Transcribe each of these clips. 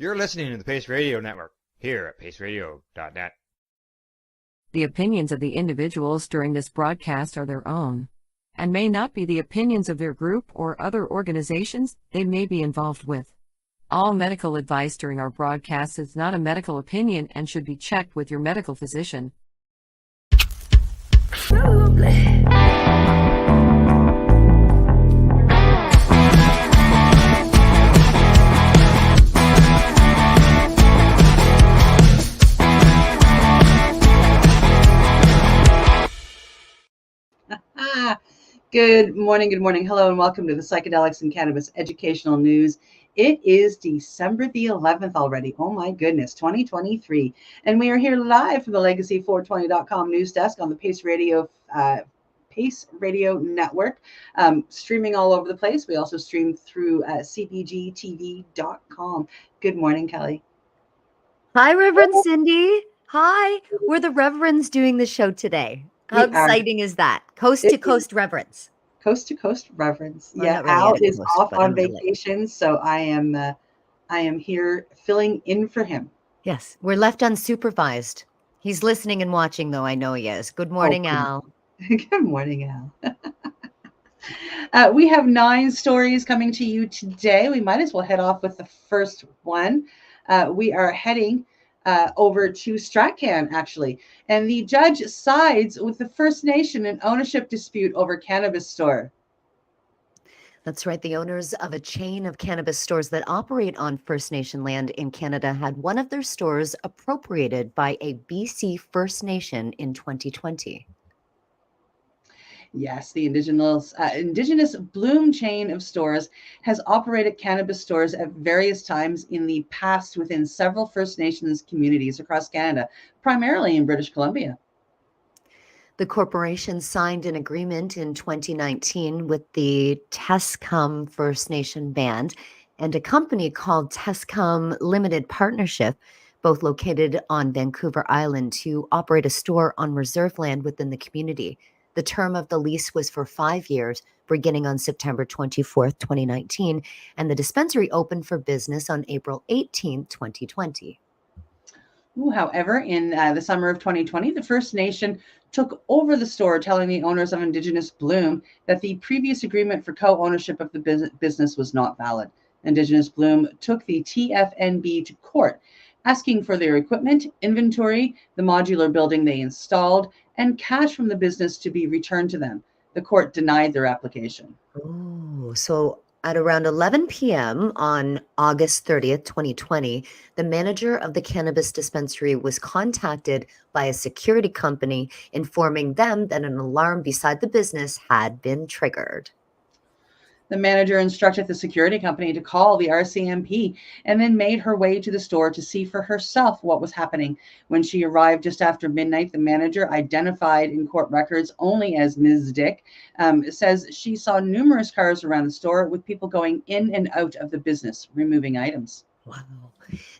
You're listening to the Pace Radio Network here at paceradio.net. The opinions of the individuals during this broadcast are their own and may not be the opinions of their group or other organizations they may be involved with. All medical advice during our broadcast is not a medical opinion and should be checked with your medical physician. Good morning. Hello and welcome to the Psychedelics and Cannabis Educational News. It is December the 11th already. Oh my goodness, 2023. And we are here live from the Legacy420.com news desk on the Pace Radio Network, streaming all over the place. We also stream through cbgtv.com. Good morning, Kelly. Hi, Reverend Cindy. Hi. We're the Reverends doing the show today. How exciting is that? Coast to coast reverence. Coast to coast reverence. Well, yeah, really Al is coast, off on really. vacation, so I am here filling in for him. Yes, we're left unsupervised. He's listening and watching, though. I know he is. Good morning, Al. Good morning, Al. We have 9 stories coming to you today. We might as well head off with the first one. We are heading over to Stratcan, actually. And the judge sides with the First Nation in ownership dispute over cannabis store. That's right. The owners of a chain of cannabis stores that operate on First Nation land in Canada had one of their stores appropriated by a BC First Nation in 2020. Yes, the Indigenous Bloom chain of stores has operated cannabis stores at various times in the past within several First Nations communities across Canada, primarily in British Columbia. The corporation signed an agreement in 2019 with the Tescum First Nation Band and a company called Tescum Limited Partnership, both located on Vancouver Island, to operate a store on reserve land within the community. The term of the lease was for 5 years, beginning on September 24th, 2019, and the dispensary opened for business on April 18th, 2020. However, in the summer of 2020, the First Nation took over the store, telling the owners of Indigenous Bloom that the previous agreement for co-ownership of the business was not valid. Indigenous Bloom took the TFNB to court, asking for their equipment, inventory, the modular building they installed, and cash from the business to be returned to them. The court denied their application. Oh, so at around 11 p.m. on August 30th, 2020, the manager of the cannabis dispensary was contacted by a security company informing them that an alarm beside the business had been triggered. The manager instructed the security company to call the RCMP and then made her way to the store to see for herself what was happening. When she arrived just after midnight, the manager, identified in court records only as Ms. Dick, says she saw numerous cars around the store with people going in and out of the business, removing items. Wow.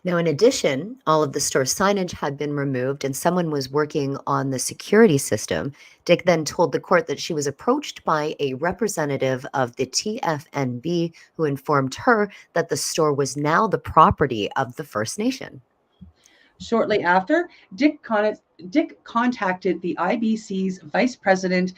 Now, in addition, all of the store signage had been removed and someone was working on the security system. Dick then told the court that she was approached by a representative of the TFNB who informed her that the store was now the property of the First Nation. Shortly after, Dick contacted the IBC's Vice President,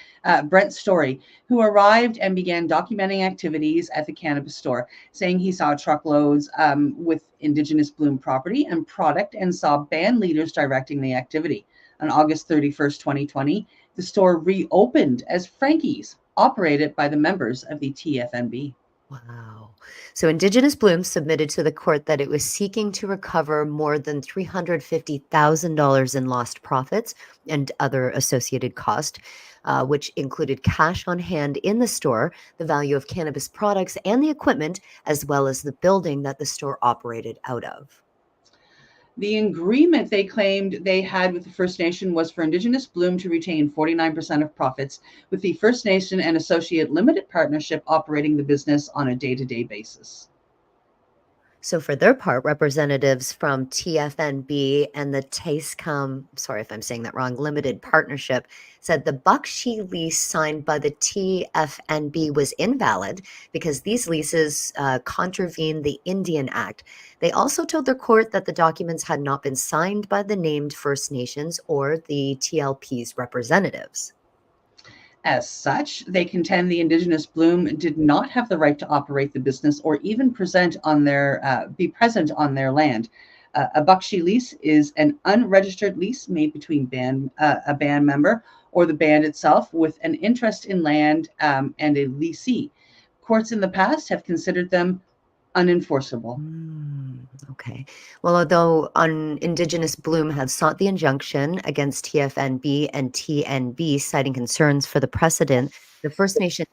Brent Story, who arrived and began documenting activities at the cannabis store, saying he saw truckloads with Indigenous Bloom property and product and saw band leaders directing the activity. On August 31st, 2020, the store reopened as Frankie's, operated by the members of the TFNB. Wow. So Indigenous Bloom submitted to the court that it was seeking to recover more than $350,000 in lost profits and other associated costs, which included cash on hand in the store, the value of cannabis products and the equipment, as well as the building that the store operated out of. The agreement they claimed they had with the First Nation was for Indigenous Bloom to retain 49% of profits, with the First Nation and Associate Limited Partnership operating the business on a day-to-day basis. So, for their part, representatives from TFNB and the Tascom, sorry if I'm saying that wrong, limited partnership said the Bakshi lease signed by the TFNB was invalid because these leases contravene the Indian Act. They also told their court that the documents had not been signed by the named First Nations or the TLP's representatives. As such, they contend the Indigenous Bloom did not have the right to operate the business or even be present on their land. A Bakshi lease is an unregistered lease made between a band member or the band itself with an interest in land and a leasee. Courts in the past have considered them unenforceable. Okay. Well, although Indigenous Bloom have sought the injunction against TFNB and TNB, citing concerns for the precedent, the First Nation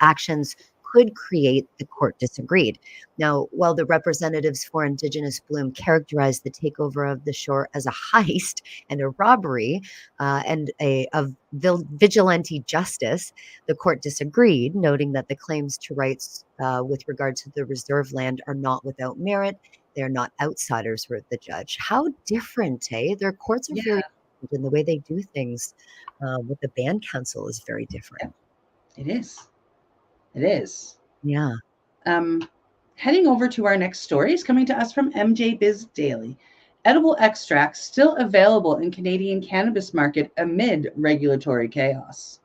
actions could create, the court disagreed. Now, while the representatives for Indigenous Bloom characterized the takeover of the shore as a heist and a robbery of vigilante justice, the court disagreed, noting that the claims to rights with regard to the reserve land are not without merit. They're not outsiders, wrote the judge. How different, eh? Their courts are Yeah, very different, and the way they do things with the band council is very different. it is. It is. Yeah. Heading over to our next story is coming to us from MJ Biz Daily. Edible extracts still available in Canadian cannabis market amid regulatory chaos.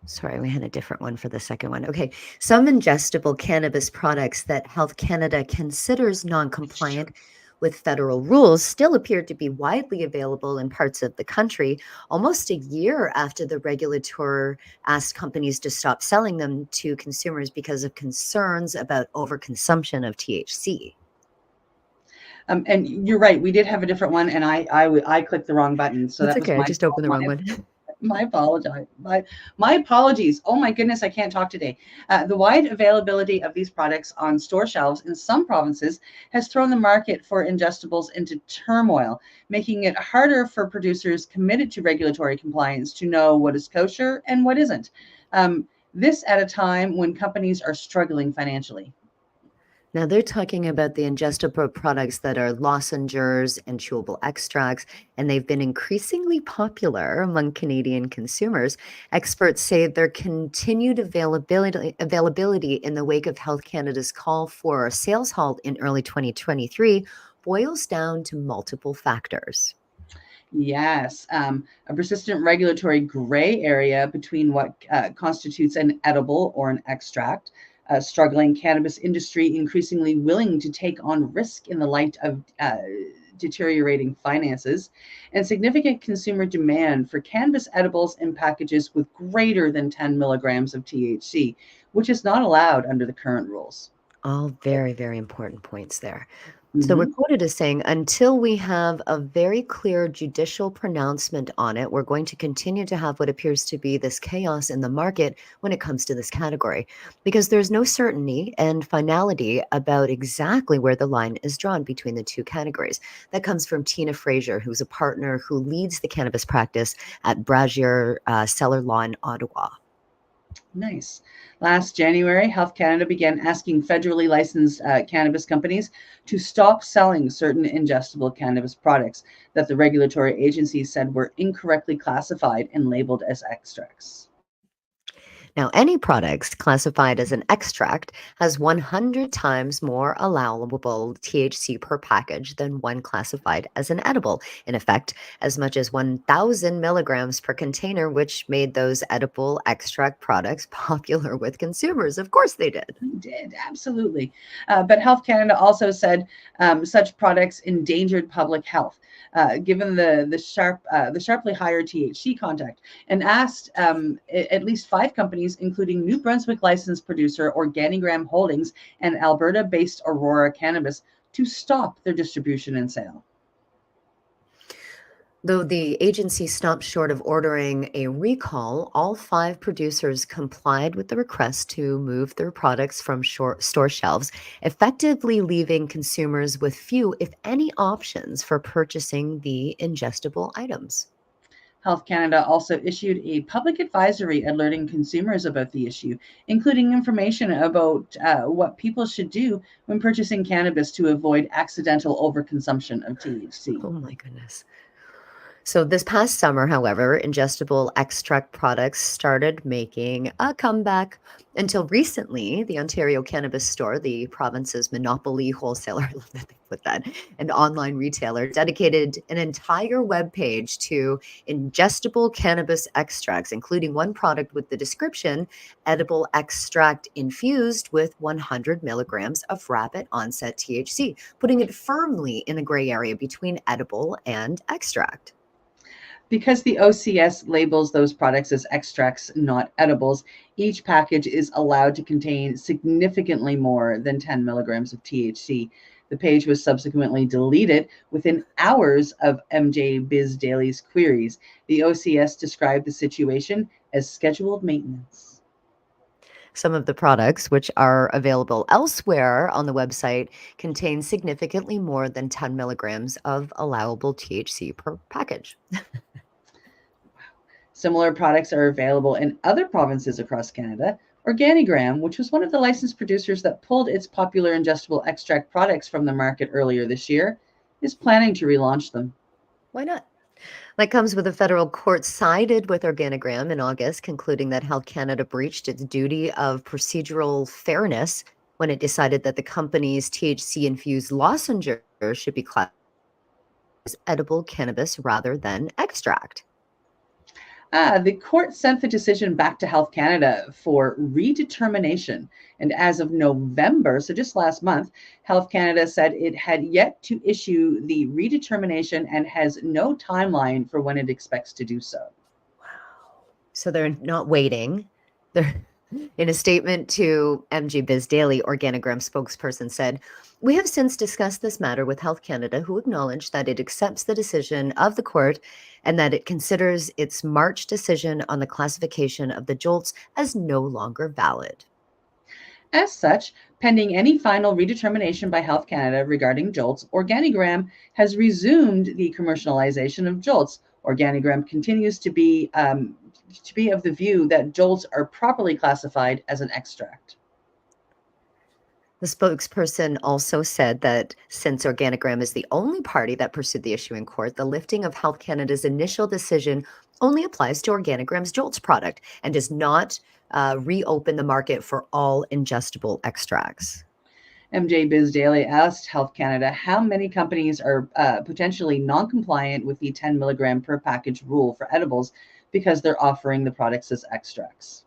Sorry, we had a different one for the second one. Okay. Some ingestible cannabis products that Health Canada considers non-compliant with federal rules still appear to be widely available in parts of the country, almost a year after the regulator asked companies to stop selling them to consumers because of concerns about overconsumption of THC. And you're right, we did have a different one, and I clicked the wrong button, so That's that was okay. I my just opened the fault. wrong one. My apologize. My apologies. Oh my goodness, I can't talk today. The wide availability of these products on store shelves in some provinces has thrown the market for ingestibles into turmoil, making it harder for producers committed to regulatory compliance to know what is kosher and what isn't. This at a time when companies are struggling financially. Now they're talking about the ingestible products that are lozenges and chewable extracts, and they've been increasingly popular among Canadian consumers. Experts say their continued availability in the wake of Health Canada's call for a sales halt in early 2023 boils down to multiple factors. Yes, a persistent regulatory gray area between what constitutes an edible or an extract, a struggling cannabis industry increasingly willing to take on risk in the light of deteriorating finances, and significant consumer demand for cannabis edibles in packages with greater than 10 milligrams of THC, which is not allowed under the current rules. All very, very important points there. So we're Mhm. quoted as saying, until we have a very clear judicial pronouncement on it, we're going to continue to have what appears to be this chaos in the market when it comes to this category, because there's no certainty and finality about exactly where the line is drawn between the two categories. That comes from Tina Fraser, who's a partner who leads the cannabis practice at Brazier Cellar Law in Ottawa. Nice. Last January, Health Canada began asking federally licensed cannabis companies to stop selling certain ingestible cannabis products that the regulatory agencies said were incorrectly classified and labeled as extracts. Now, any products classified as an extract has 100 times more allowable THC per package than one classified as an edible. In effect, as much as 1,000 milligrams per container, which made those edible extract products popular with consumers. Of course they did. Did absolutely, but Health Canada also said such products endangered public health, given the sharply higher THC content, and asked at least 5 companies, including New Brunswick licensed producer Organigram Holdings and Alberta-based Aurora Cannabis, to stop their distribution and sale. Though the agency stopped short of ordering a recall, all 5 producers complied with the request to move their products from store shelves, effectively leaving consumers with few, if any, options for purchasing the ingestible items. Health Canada also issued a public advisory alerting consumers about the issue, including information about what people should do when purchasing cannabis to avoid accidental overconsumption of THC. Oh my goodness. So this past summer, however, ingestible extract products started making a comeback. Until recently, the Ontario Cannabis Store, the province's monopoly wholesaler, I love that they put that, an online retailer, dedicated an entire webpage to ingestible cannabis extracts, including one product with the description, edible extract infused with 100 milligrams of rapid onset THC, putting it firmly in the gray area between edible and extract. Because the OCS labels those products as extracts, not edibles, each package is allowed to contain significantly more than 10 milligrams of THC. The page was subsequently deleted within hours of MJ Biz Daily's queries. The OCS described the situation as scheduled maintenance. Some of the products, which are available elsewhere on the website, contain significantly more than 10 milligrams of allowable THC per package. Similar products are available in other provinces across Canada. Organigram, which was one of the licensed producers that pulled its popular ingestible extract products from the market earlier this year, is planning to relaunch them. Why not? That comes with a federal court sided with Organigram in August, concluding that Health Canada breached its duty of procedural fairness when it decided that the company's THC-infused lozenges should be classified as edible cannabis rather than extract. The court sent the decision back to Health Canada for redetermination. And as of November, so just last month, Health Canada said it had yet to issue the redetermination and has no timeline for when it expects to do so. Wow. So they're not waiting. They're in a statement to MJ Biz Daily, Organigram spokesperson said, "We have since discussed this matter with Health Canada, who acknowledged that it accepts the decision of the court and that it considers its March decision on the classification of the jolts as no longer valid." As such, pending any final redetermination by Health Canada regarding jolts, Organigram has resumed the commercialization of jolts. Organigram continues to be of the view that jolts are properly classified as an extract. The spokesperson also said that since Organigram is the only party that pursued the issue in court, the lifting of Health Canada's initial decision only applies to Organigram's Jolts product and does not reopen the market for all ingestible extracts. MJ Biz Daily asked Health Canada how many companies are potentially non-compliant with the 10 milligram per package rule for edibles because they're offering the products as extracts.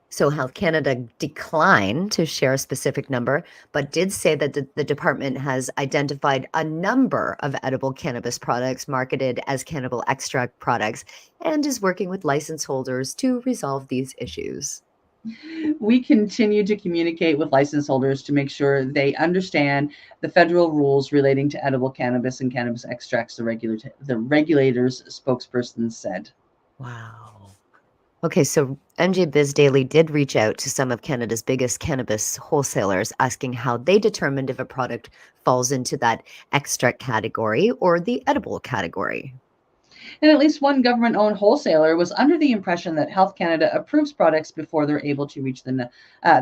So Health Canada declined to share a specific number, but did say that the department has identified a number of edible cannabis products marketed as cannabis extract products and is working with license holders to resolve these issues. We continue to communicate with license holders to make sure they understand the federal rules relating to edible cannabis and cannabis extracts, the regulator's spokesperson said. Wow. Okay, so MJ Biz Daily did reach out to some of Canada's biggest cannabis wholesalers asking how they determined if a product falls into that extract category or the edible category. And at least one government-owned wholesaler was under the impression that Health Canada approves products before they're able to reach the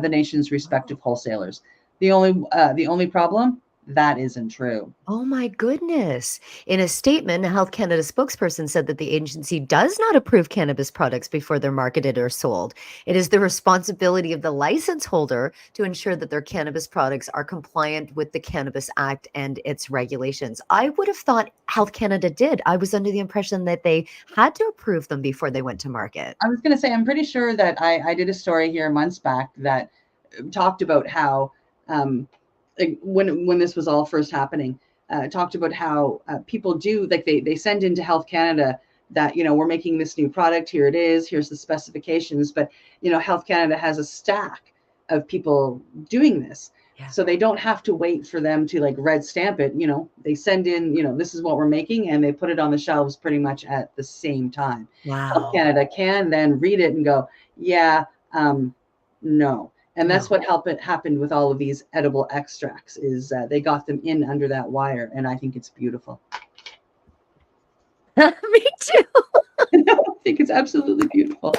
nation's respective wholesalers. The only problem, that isn't true. Oh my goodness. In a statement, a Health Canada spokesperson said that the agency does not approve cannabis products before they're marketed or sold. It is the responsibility of the license holder to ensure that their cannabis products are compliant with the Cannabis Act and its regulations. I would have thought Health Canada did. I was under the impression that they had to approve them before they went to market. I was going to say, I'm pretty sure that I did a story here months back that talked about how when this was all first happening, talked about how people do, like they send into Health Canada that, we're making this new product, here it is, here's the specifications, but, Health Canada has a stack of people doing this. Yeah. So they don't have to wait for them to like red stamp it, they send in, this is what we're making, and they put it on the shelves pretty much at the same time. Wow. Health Canada can then read it and go, yeah, no. And that's what happened with all of these edible extracts is they got them in under that wire. And I think it's beautiful. Me too. I think it's absolutely beautiful.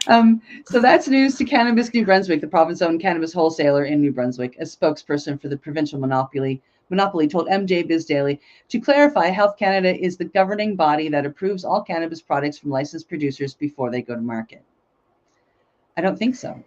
So that's news to Cannabis New Brunswick, the province-owned cannabis wholesaler in New Brunswick. A spokesperson for the provincial monopoly told MJ Biz Daily, to clarify, Health Canada is the governing body that approves all cannabis products from licensed producers before they go to market. I don't think so.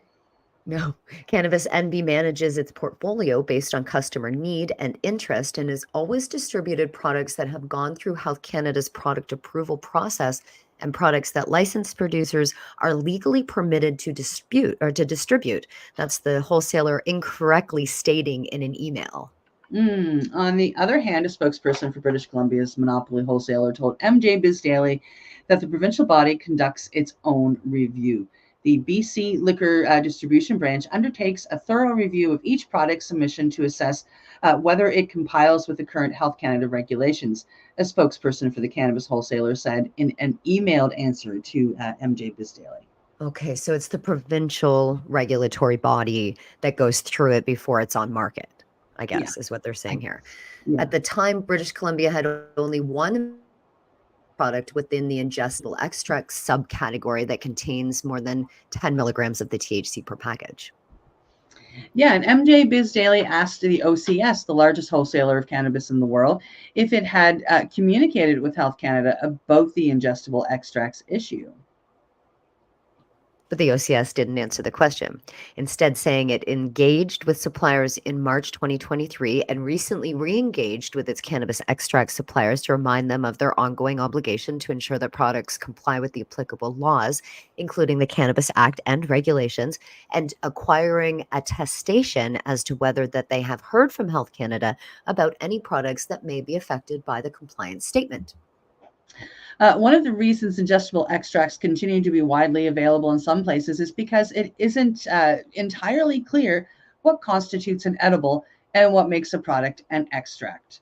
No, Cannabis NB manages its portfolio based on customer need and interest and has always distributed products that have gone through Health Canada's product approval process and products that licensed producers are legally permitted to distribute. That's the wholesaler incorrectly stating in an email. On the other hand, a spokesperson for British Columbia's monopoly wholesaler told MJ Biz Daily that the provincial body conducts its own review. The BC Liquor Distribution Branch undertakes a thorough review of each product submission to assess whether it complies with the current Health Canada regulations, a spokesperson for the cannabis wholesaler said in an emailed answer to MJ Biz Daily. Okay, so it's the provincial regulatory body that goes through it before it's on market, I guess, is what they're saying here. Yeah. At the time, British Columbia had only one product within the ingestible extract subcategory that contains more than 10 milligrams of the THC per package. Yeah, and MJ Biz Daily asked the OCS, the largest wholesaler of cannabis in the world, if it had communicated with Health Canada about the ingestible extracts issue. But the OCS didn't answer the question, instead saying it engaged with suppliers in March 2023 and recently re-engaged with its cannabis extract suppliers to remind them of their ongoing obligation to ensure that products comply with the applicable laws, including the Cannabis Act and regulations, and acquiring attestation as to whether that they have heard from Health Canada about any products that may be affected by the compliance statement. One of the reasons ingestible extracts continue to be widely available in some places is because it isn't entirely clear what constitutes an edible and what makes a product an extract.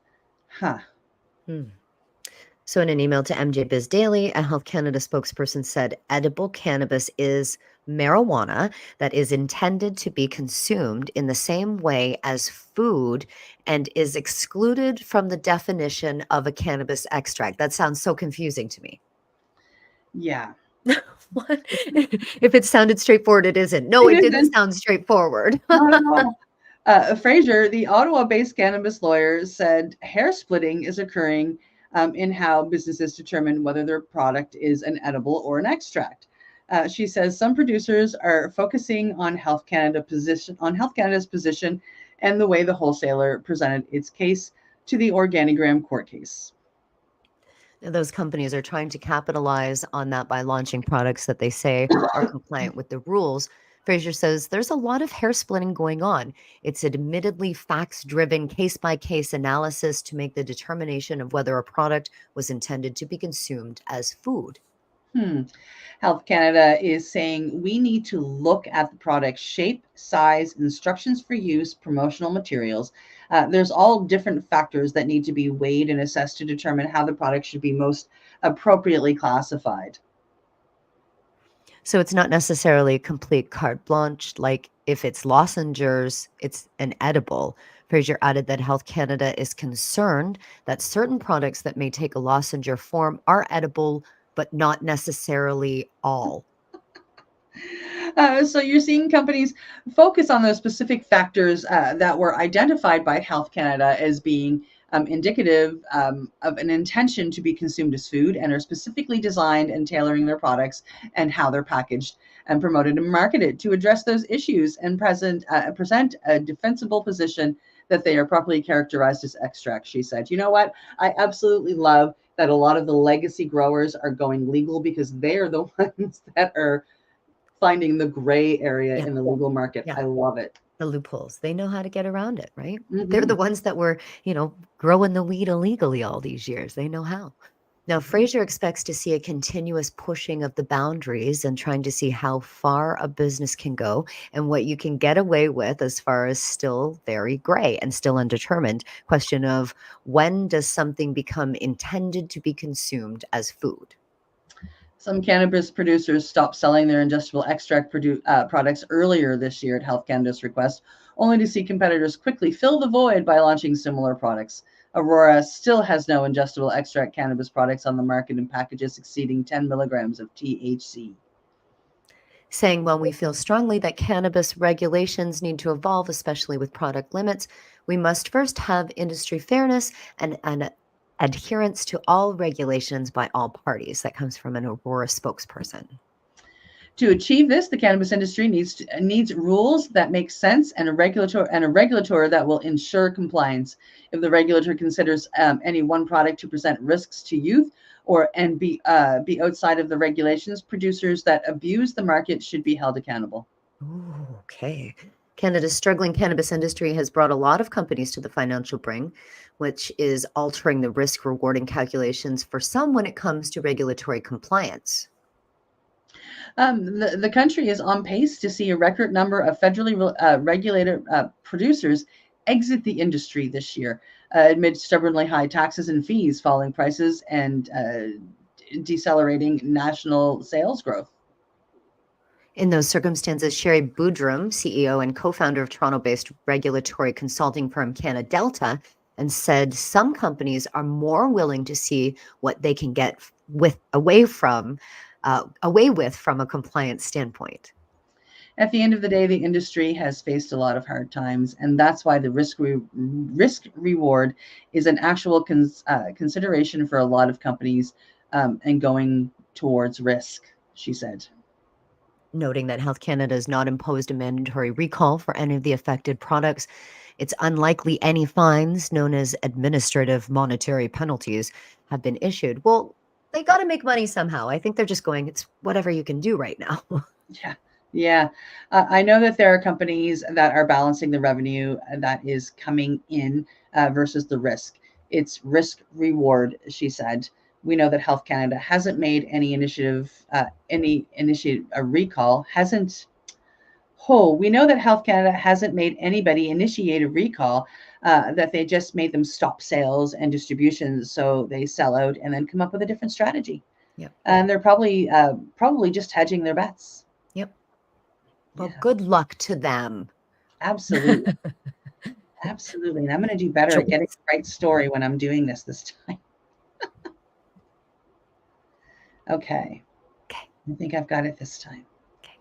So in an email to MJ Biz Daily, a Health Canada spokesperson said edible cannabis is marijuana that is intended to be consumed in the same way as food and is excluded from the definition of a cannabis extract. That sounds so confusing to me. Yeah. What? If it sounded straightforward, it isn't. No, it didn't sound straightforward. Fraser, the Ottawa-based cannabis lawyer, said hair splitting is occurring in how businesses determine whether their product is an edible or an extract. She says some producers are focusing on Health Canada's position and the way the wholesaler presented its case to the Organigram court case. Those companies are trying to capitalize on that by launching products that they say are compliant with the rules. Fraser says there's a lot of hair splitting going on. It's admittedly facts-driven case-by-case analysis to make the determination of whether a product was intended to be consumed as food. Health Canada is saying we need to look at the product's shape, size, instructions for use, promotional materials. There's all different factors that need to be weighed and assessed to determine how the product should be most appropriately classified. So it's not necessarily complete carte blanche, like if it's lozenges, it's an edible. Fraser added that Health Canada is concerned that certain products that may take a lozenge form are edible, but not necessarily all. So you're seeing companies focus on those specific factors that were identified by Health Canada as being indicative of an intention to be consumed as food and are specifically designed and tailoring their products and how they're packaged and promoted and marketed to address those issues and present a defensible position that they are properly characterized as extracts, she said. You know what? I absolutely love that a lot of the legacy growers are going legal because they are the ones that are finding the gray area in the legal market. I love it. The loopholes. They know how to get around it, right? They're the ones that were, growing the weed illegally all these years. They know how. Now, Fraser expects to see a continuous pushing of the boundaries and trying to see how far a business can go and what you can get away with as far as still very gray and still undetermined. Question of when does something become intended to be consumed as food? Some cannabis producers stopped selling their ingestible extract products earlier this year at Health Canada's request, only to see competitors quickly fill the void by launching similar products. Aurora still has no ingestible extract cannabis products on the market in packages exceeding 10 milligrams of THC. Saying, while we feel strongly that cannabis regulations need to evolve, especially with product limits, we must first have industry fairness and adherence to all regulations by all parties. That comes from an Aurora spokesperson. To achieve this, the cannabis industry needs rules that make sense and a regulator that will ensure compliance. If the regulator considers any one product to present risks to youth and be outside of the regulations, producers that abuse the market should be held accountable. Ooh, okay. Canada's struggling cannabis industry has brought a lot of companies to the financial brink, which is altering the risk rewarding calculations for some when it comes to regulatory compliance. The country is on pace to see a record number of federally regulated producers exit the industry this year amid stubbornly high taxes and fees, falling prices, and decelerating national sales growth. In those circumstances, Sherry Boudrum, CEO and co-founder of Toronto-based regulatory consulting firm Canada Delta, and said some companies are more willing to see what they can get away with from a compliance standpoint. At the end of the day, the industry has faced a lot of hard times, and that's why the risk reward is an actual consideration for a lot of companies and going towards risk, she said. Noting that Health Canada has not imposed a mandatory recall for any of the affected products, it's unlikely any fines, known as administrative monetary penalties, have been issued. Well, they got to make money somehow. I think they're just going, it's whatever you can do right now. Yeah. I know that there are companies that are balancing the revenue that is coming in versus the risk. It's risk reward, she said. We know that Health Canada hasn't made any recall. We know that Health Canada hasn't made anybody initiate a recall, that they just made them stop sales and distribution, so they sell out and then come up with a different strategy. Yep. And they're probably just hedging their bets. Yep. Well, good luck to them. Absolutely. Absolutely. And I'm going to do better at getting the right story when I'm doing this time. Okay. I think I've got it this time. Okay.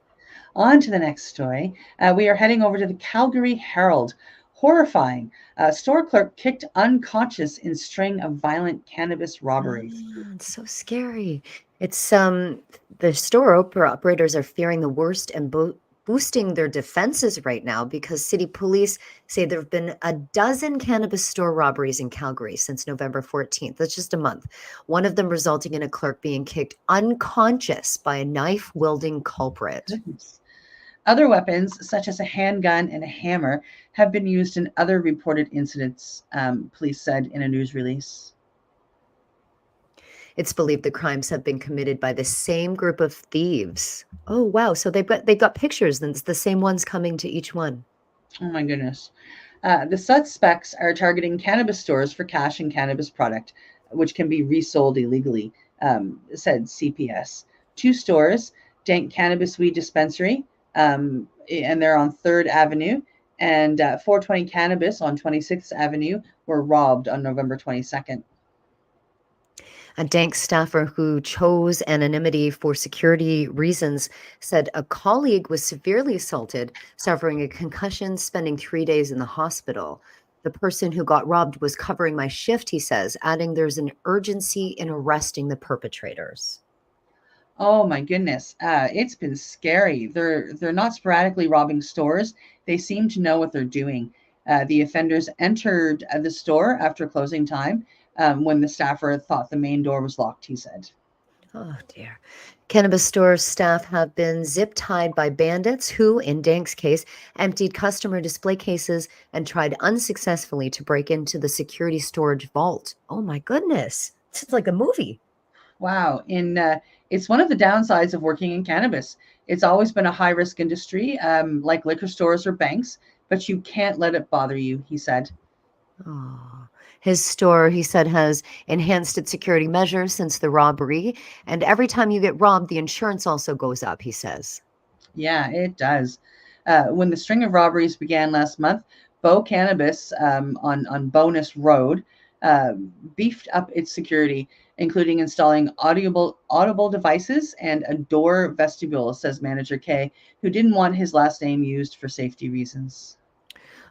On to the next story. We are heading over to the Calgary Herald. Horrifying. Store clerk kicked unconscious in string of violent cannabis robberies. It's so scary. It's the store operators are fearing the worst and boosting their defenses right now because city police say there have been a dozen cannabis store robberies in Calgary since November 14th. That's just a month. One of them resulting in a clerk being kicked unconscious by a knife-wielding culprit. Goodness. Other weapons, such as a handgun and a hammer, have been used in other reported incidents, police said in a news release. It's believed the crimes have been committed by the same group of thieves. Oh, wow. So they've got pictures, and it's the same ones coming to each one. Oh, my goodness. The suspects are targeting cannabis stores for cash and cannabis product, which can be resold illegally, said CPS. 2 stores, Dank Cannabis Weed Dispensary, and they're on 3rd Avenue, and 420 Cannabis on 26th Avenue were robbed on November 22nd. A Dank staffer who chose anonymity for security reasons said a colleague was severely assaulted, suffering a concussion, spending 3 days in the hospital. The person who got robbed was covering my shift, he says, adding there's an urgency in arresting the perpetrators. Oh my goodness. It's been scary. They're not sporadically robbing stores. They seem to know what they're doing. The offenders entered the store after closing time when the staffer thought the main door was locked, he said. Oh dear. Cannabis store staff have been zip-tied by bandits who, in Dank's case, emptied customer display cases and tried unsuccessfully to break into the security storage vault. Oh my goodness. It's like a movie. Wow. It's one of the downsides of working in cannabis. It's always been a high-risk industry, like liquor stores or banks, but you can't let it bother you, he said. Oh. His store, he said, has enhanced its security measures since the robbery. And every time you get robbed, the insurance also goes up, he says. Yeah, it does. When the string of robberies began last month, Bow Cannabis on Bonus Road beefed up its security, including installing audible devices and a door vestibule, says Manager K, who didn't want his last name used for safety reasons.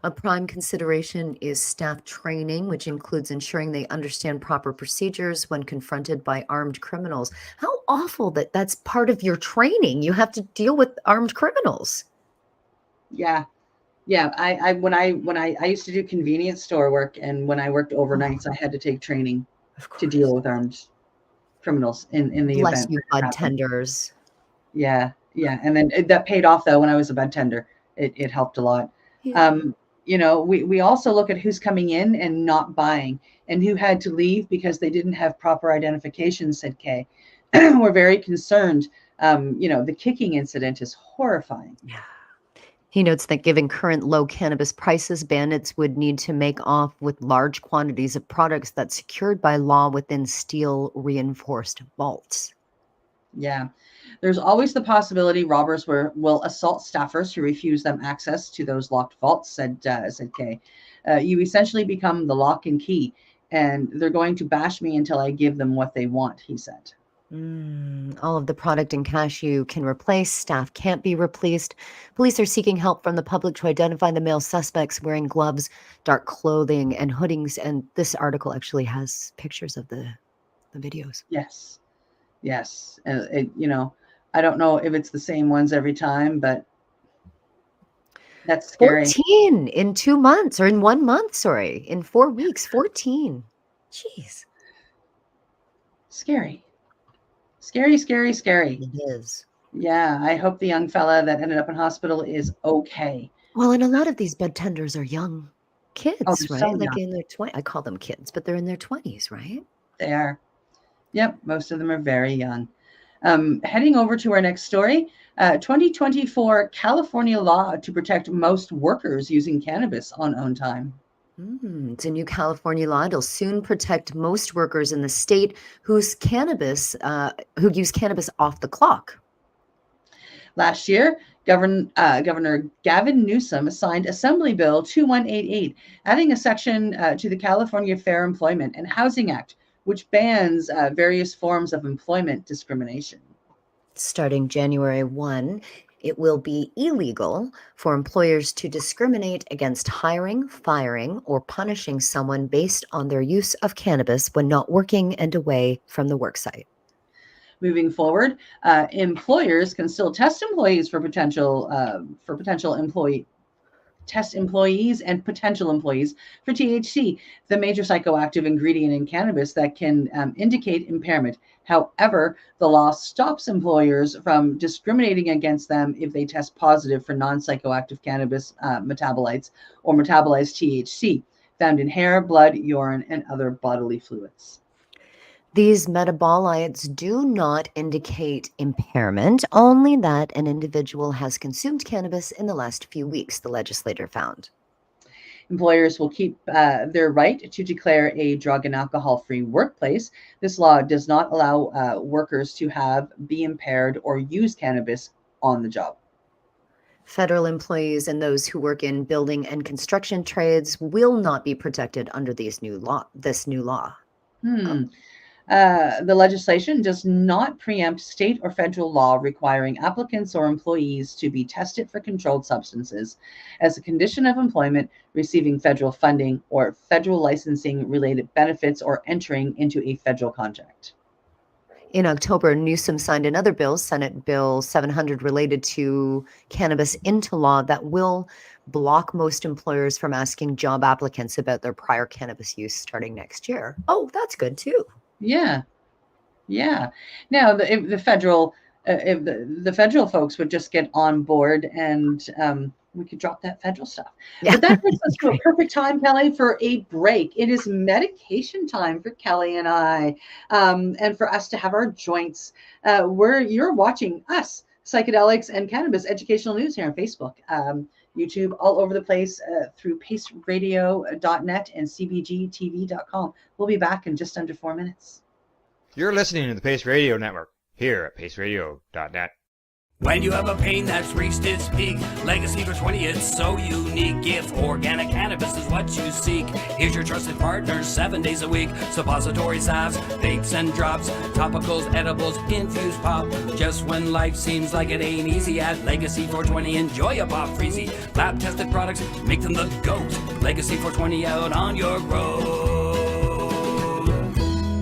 A prime consideration is staff training, which includes ensuring they understand proper procedures when confronted by armed criminals. How awful that that's part of your training. You have to deal with armed criminals. Yeah. Yeah. I used to do convenience store work, and when I worked overnights, I had to take training Of to course. deal with armed criminals in the Bless event. you, that it bud happened. tenders. Yeah. Yeah. And then that paid off though when I was a bud tender. It helped a lot. Yeah. We also look at who's coming in and not buying, and who had to leave because they didn't have proper identification, said Kay. We're very concerned. The kicking incident is horrifying. Yeah. He notes that given current low cannabis prices, bandits would need to make off with large quantities of products that's secured by law within steel reinforced vaults. Yeah. There's always the possibility robbers will assault staffers who refuse them access to those locked vaults, said Kay. You essentially become the lock and key, and they're going to bash me until I give them what they want, he said. All of the product and cash you can replace. Staff can't be replaced. Police are seeking help from the public to identify the male suspects wearing gloves, dark clothing, and hoodings. And this article actually has pictures of the videos. Yes. Yes. I don't know if it's the same ones every time, but that's scary. 14 in 2 months, or in 1 month, sorry, in 4 weeks, 14. Jeez. Scary. Scary, scary, scary. It is. Yeah, I hope the young fella that ended up in hospital is okay. Well, and a lot of these bud tenders are young kids, they're right? so Like young. in their 20s. I call them kids, but they're in their 20s, right? They are. Yep, most of them are very young. Heading over to our next story, 2024 California law to protect most workers using cannabis on own time. It's a new California law. It'll soon protect most workers in the state who use cannabis off the clock. Last year, Governor Gavin Newsom signed Assembly Bill 2188, adding a section to the California Fair Employment and Housing Act, which bans various forms of employment discrimination. Starting January 1, it will be illegal for employers to discriminate against hiring, firing, or punishing someone based on their use of cannabis when not working and away from the worksite. Moving forward, employers can still test employees for potential employees and potential employees for THC, the major psychoactive ingredient in cannabis that can indicate impairment. However, the law stops employers from discriminating against them if they test positive for non-psychoactive cannabis metabolites or metabolized THC found in hair, blood, urine, and other bodily fluids. These metabolites do not indicate impairment, only that an individual has consumed cannabis in the last few weeks, the legislator found. Employers will keep their right to declare a drug and alcohol-free workplace. This law does not allow workers to be impaired or use cannabis on the job. Federal employees and those who work in building and construction trades will not be protected under this new law. The legislation does not preempt state or federal law requiring applicants or employees to be tested for controlled substances as a condition of employment, receiving federal funding, or federal licensing related benefits, or entering into a federal contract. In October, Newsom signed another bill, Senate Bill 700, related to cannabis into law that will block most employers from asking job applicants about their prior cannabis use starting next year. Oh, that's good too. Yeah. Now, if the federal folks would just get on board, and we could drop that federal stuff. Yeah. But that brings us to a perfect time, Kelly, for a break. It is medication time for Kelly and I, and for us to have our joints. You're watching us, Psychedelics and Cannabis Educational News here on Facebook, YouTube, all over the place, through paceradio.net and cbgtv.com. We'll be back in just under 4 minutes. You're listening to the Pace Radio Network here at paceradio.net. When you have a pain that's reached its peak, Legacy for 20, it's so unique. If organic cannabis is what you seek, here's your trusted partner 7 days a week. Suppository salves, vapes and drops, topicals, edibles, infused pop. Just when life seems like it ain't easy, at Legacy 420, enjoy a pop freezy. Lab tested products, make them the GOAT. Legacy 420 out on your road.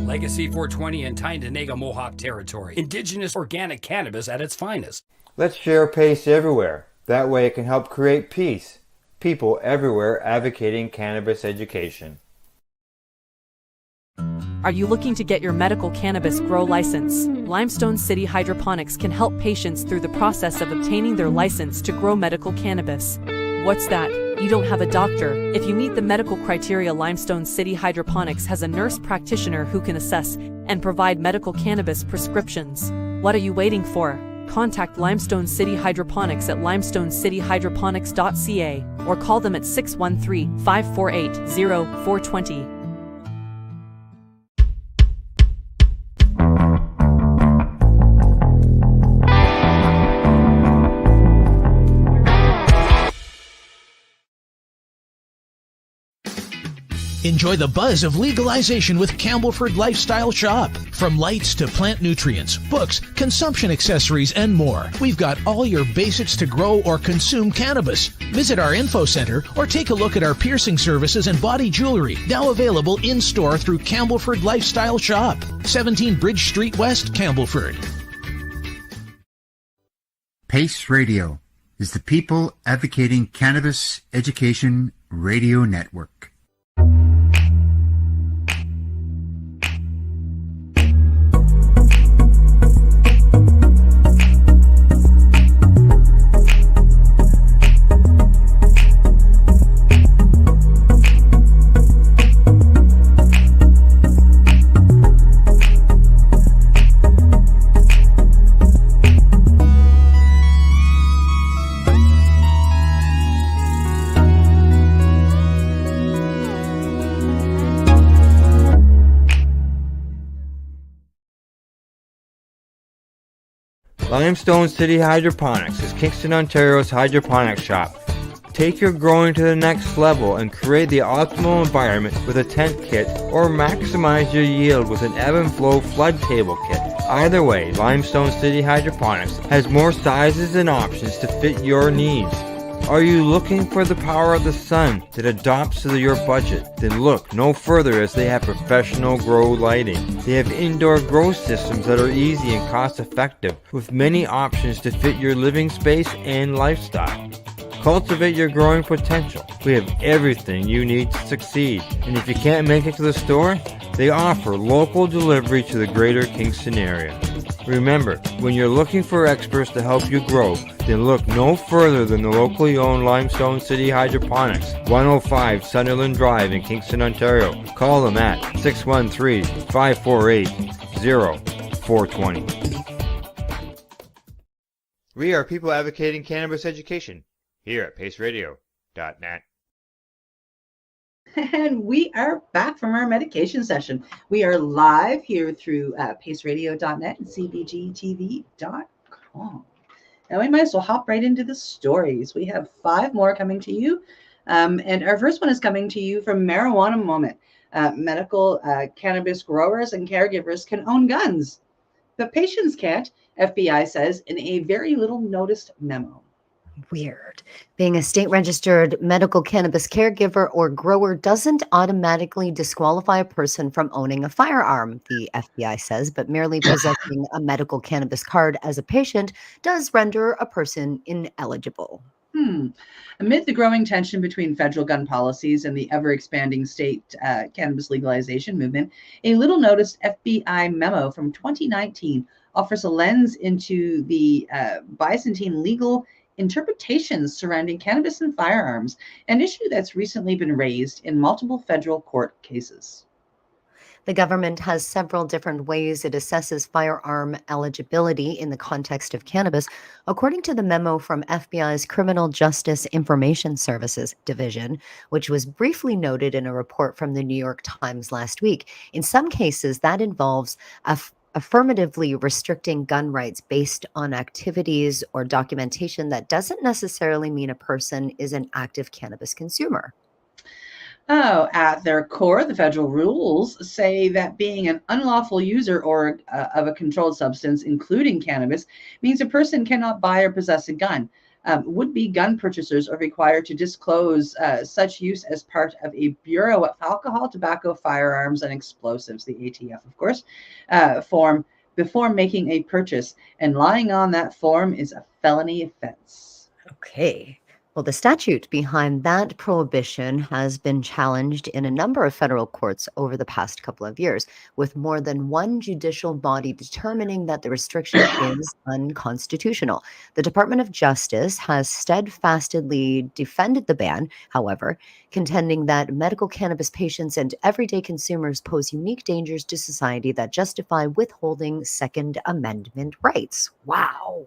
Legacy 420 in Tyendinaga Mohawk territory. Indigenous organic cannabis at its finest. Let's share PACE everywhere. That way it can help create peace. People everywhere advocating cannabis education. Are you looking to get your medical cannabis grow license? Limestone City Hydroponics can help patients through the process of obtaining their license to grow medical cannabis. What's that? You don't have a doctor. If you meet the medical criteria, Limestone City Hydroponics has a nurse practitioner who can assess and provide medical cannabis prescriptions. What are you waiting for? Contact Limestone City Hydroponics at limestonecityhydroponics.ca or call them at 613-548-0420. Enjoy the buzz of legalization with Campbellford Lifestyle Shop. From lights to plant nutrients, books, consumption accessories, and more, we've got all your basics to grow or consume cannabis. Visit our info center or take a look at our piercing services and body jewelry, now available in-store through Campbellford Lifestyle Shop, 17 Bridge Street West, Campbellford. PACE Radio is the People Advocating Cannabis Education Radio Network. Limestone City Hydroponics is Kingston, Ontario's hydroponics shop. Take your growing to the next level and create the optimal environment with a tent kit, or maximize your yield with an ebb and flow flood table kit. Either way, Limestone City Hydroponics has more sizes and options to fit your needs. Are you looking for the power of the sun that adapts to your budget? Then look no further, as they have professional grow lighting. They have indoor grow systems that are easy and cost effective, with many options to fit your living space and lifestyle. Cultivate your growing potential. We have everything you need to succeed. And if you can't make it to the store, they offer local delivery to the greater Kingston area. Remember, when you're looking for experts to help you grow, then look no further than the locally owned Limestone City Hydroponics, 105 Sunderland Drive in Kingston, Ontario. Call them at 613-548-0420. We are people advocating cannabis education here at paceradio.net. And we are back from our medication session. We are live here through paceradio.net and cbgtv.com. Now we might as well hop right into the stories. We have 5 more coming to you. And our first one is coming to you from Marijuana Moment. Medical cannabis growers and caregivers can own guns, but patients can't, FBI says in a very little noticed memo. Weird. Being a state-registered medical cannabis caregiver or grower doesn't automatically disqualify a person from owning a firearm, the FBI says, but merely possessing a medical cannabis card as a patient does render a person ineligible. Amid the growing tension between federal gun policies and the ever-expanding state cannabis legalization movement, a little-noticed FBI memo from 2019 offers a lens into the Byzantine legal interpretations surrounding cannabis and firearms, an issue that's recently been raised in multiple federal court cases. The government has several different ways it assesses firearm eligibility in the context of cannabis, according to the memo from FBI's Criminal Justice Information Services Division, which was briefly noted in a report from the New York Times last week. In some cases, that involves a affirmatively restricting gun rights based on activities or documentation that doesn't necessarily mean a person is an active cannabis consumer. Oh, at their core, the federal rules say that being an unlawful user or of a controlled substance, including cannabis, means a person cannot buy or possess a gun. Would-be gun purchasers are required to disclose such use as part of a Bureau of Alcohol, Tobacco, Firearms, and Explosives, the ATF, of course, form before making a purchase, and lying on that form is a felony offense. Okay. Well, the statute behind that prohibition has been challenged in a number of federal courts over the past couple of years, with more than one judicial body determining that the restriction is unconstitutional. The Department of Justice has steadfastly defended the ban, however, contending that medical cannabis patients and everyday consumers pose unique dangers to society that justify withholding Second Amendment rights. Wow.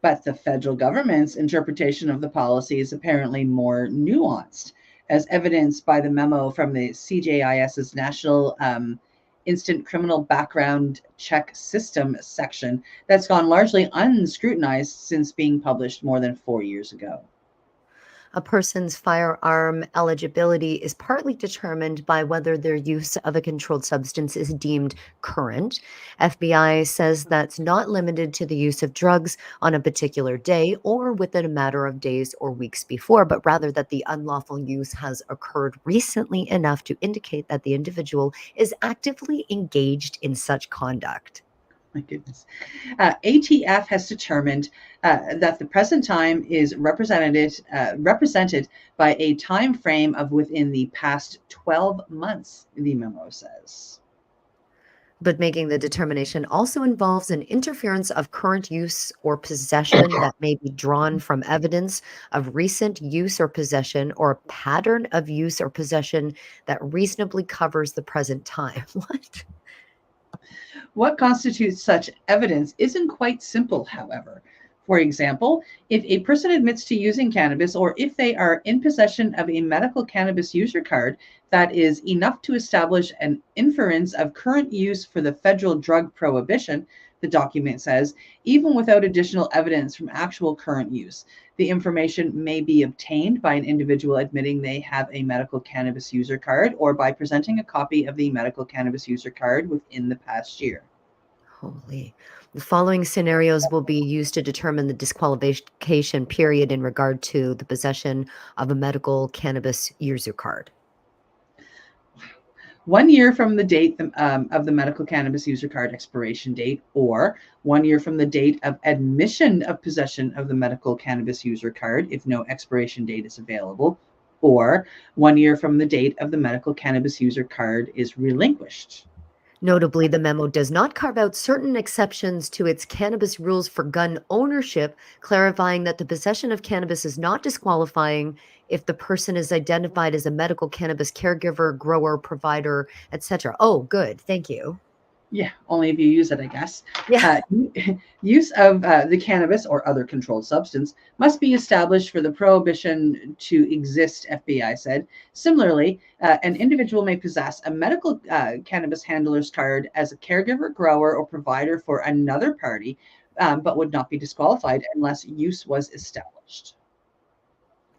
But the federal government's interpretation of the policy is apparently more nuanced, as evidenced by the memo from the CJIS's National Instant Criminal Background Check System section that's gone largely unscrutinized since being published more than 4 years ago. A person's firearm eligibility is partly determined by whether their use of a controlled substance is deemed current. FBI says that's not limited to the use of drugs on a particular day or within a matter of days or weeks before, but rather that the unlawful use has occurred recently enough to indicate that the individual is actively engaged in such conduct. My goodness. ATF has determined that the present time is represented by a time frame of within the past 12 months, the memo says. But making the determination also involves an interference of current use or possession that may be drawn from evidence of recent use or possession or a pattern of use or possession that reasonably covers the present time. What? What constitutes such evidence isn't quite simple, however. For example, if a person admits to using cannabis or if they are in possession of a medical cannabis user card, that is enough to establish an inference of current use for the federal drug prohibition, the document says, even without additional evidence from actual current use. The information may be obtained by an individual admitting they have a medical cannabis user card or by presenting a copy of the medical cannabis user card within the past year. Holy. The following scenarios will be used to determine the disqualification period in regard to the possession of a medical cannabis user card. 1 year from the date of the medical cannabis user card expiration date, or 1 year from the date of admission of possession of the medical cannabis user card, if no expiration date is available, or 1 year from the date of the medical cannabis user card is relinquished. Notably, the memo does not carve out certain exceptions to its cannabis rules for gun ownership, clarifying that the possession of cannabis is not disqualifying if the person is identified as a medical cannabis caregiver, grower, provider, etc. Oh, good. Thank you. Yeah, only if you use it, I guess. Yeah. Use of the cannabis or other controlled substance must be established for the prohibition to exist, FBI said. Similarly, an individual may possess a medical cannabis handler's card as a caregiver, grower, or provider for another party, but would not be disqualified unless use was established.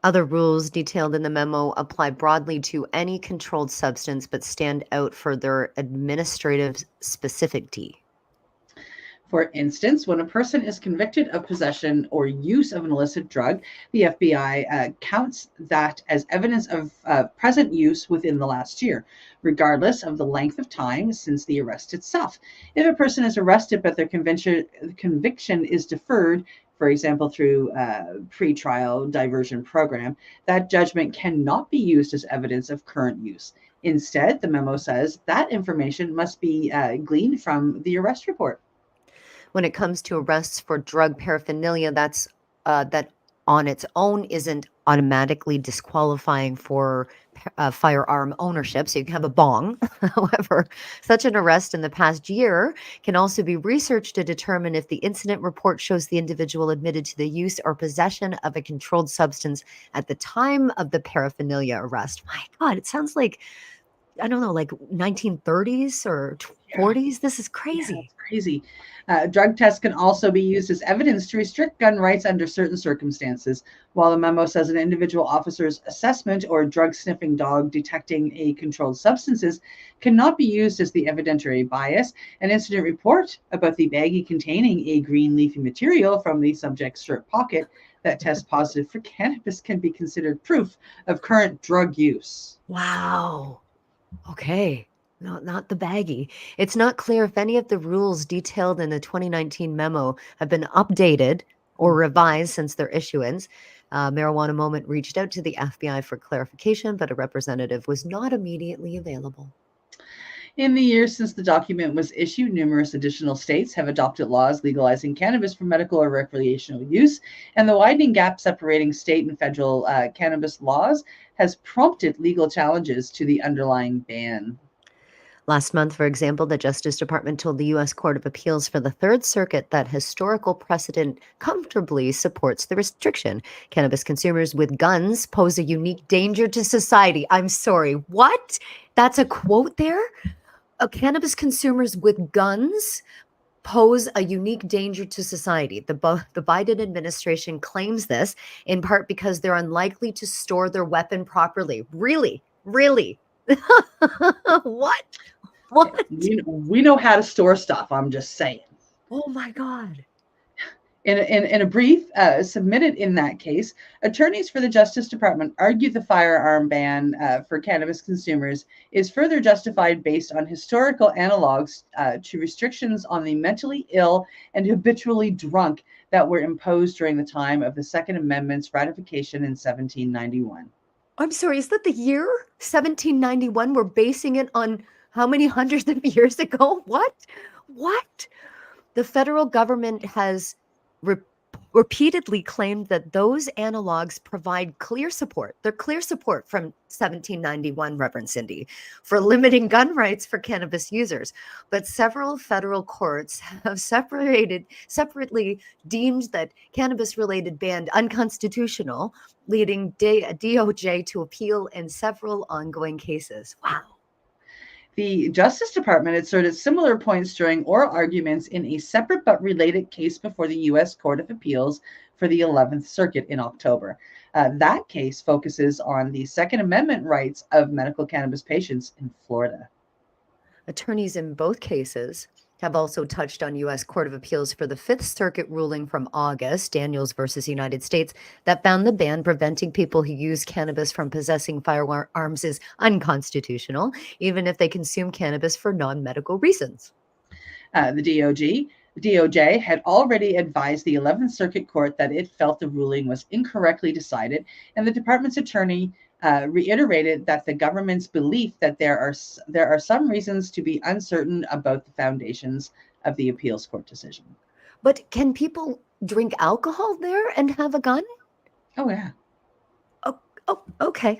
Other rules detailed in the memo apply broadly to any controlled substance but stand out for their administrative specificity. For instance, when a person is convicted of possession or use of an illicit drug, the FBI counts that as evidence of present use within the last year, regardless of the length of time since the arrest itself. If a person is arrested but their conviction is deferred, for example, through a pretrial diversion program, that judgment cannot be used as evidence of current use. Instead, the memo says that information must be gleaned from the arrest report. When it comes to arrests for drug paraphernalia, that on its own isn't automatically disqualifying for firearm ownership. So you can have a bong. However, such an arrest in the past year can also be researched to determine if the incident report shows the individual admitted to the use or possession of a controlled substance at the time of the paraphernalia arrest. My God, it sounds like I don't know, like 1930s or Yeah. 40s. This is Yeah, crazy. it's crazy. Drug tests can also be used as evidence to restrict gun rights under certain circumstances. While the memo says an individual officer's assessment or drug sniffing dog detecting a controlled substances cannot be used as the evidentiary bias, an incident report about the baggie containing a green leafy material from the subject's shirt pocket that tests positive for cannabis can be considered proof of current drug use. Wow. Okay. No, not the baggie. It's not clear if any of the rules detailed in the 2019 memo have been updated or revised since their issuance. Marijuana Moment reached out to the FBI for clarification, but a representative was not immediately available. In the years since the document was issued, numerous additional states have adopted laws legalizing cannabis for medical or recreational use, and the widening gap separating state and federal cannabis laws has prompted legal challenges to the underlying ban. Last month, for example, the Justice Department told the U.S. Court of Appeals for the Third Circuit that historical precedent comfortably supports the restriction. Cannabis consumers with guns pose a unique danger to society. I'm sorry, what? That's a quote there? Cannabis consumers with guns pose a unique danger to society. The Biden administration claims this in part because they're unlikely to store their weapon properly. Really? Really? What? What? We know how to store stuff, I'm just saying. Oh my God. In a brief submitted in that case, attorneys for the Justice Department argued the firearm ban for cannabis consumers is further justified based on historical analogs to restrictions on the mentally ill and habitually drunk that were imposed during the time of the Second Amendment's ratification in 1791. I'm sorry, is that the year 1791? We're basing it on how many hundreds of years ago? What? What? The federal government has repeatedly claimed that those analogs provide clear support. They're clear support from 1791, Reverend Cindy, for limiting gun rights for cannabis users. But several federal courts have separately deemed that cannabis-related ban unconstitutional, leading DOJ to appeal in several ongoing cases. Wow. The Justice Department asserted similar points during oral arguments in a separate but related case before the U.S. Court of Appeals for the 11th Circuit in October. That case focuses on the Second Amendment rights of medical cannabis patients in Florida. Attorneys in both cases have also touched on U.S. Court of Appeals for the Fifth Circuit ruling from August, Daniels versus United States, that found the ban preventing people who use cannabis from possessing firearms is unconstitutional, even if they consume cannabis for non-medical reasons. The DOJ had already advised the 11th Circuit Court that it felt the ruling was incorrectly decided, and the department's attorney reiterated that the government's belief that there are some reasons to be uncertain about the foundations of the appeals court decision. But can people drink alcohol there and have a gun? Oh, yeah. Oh, okay.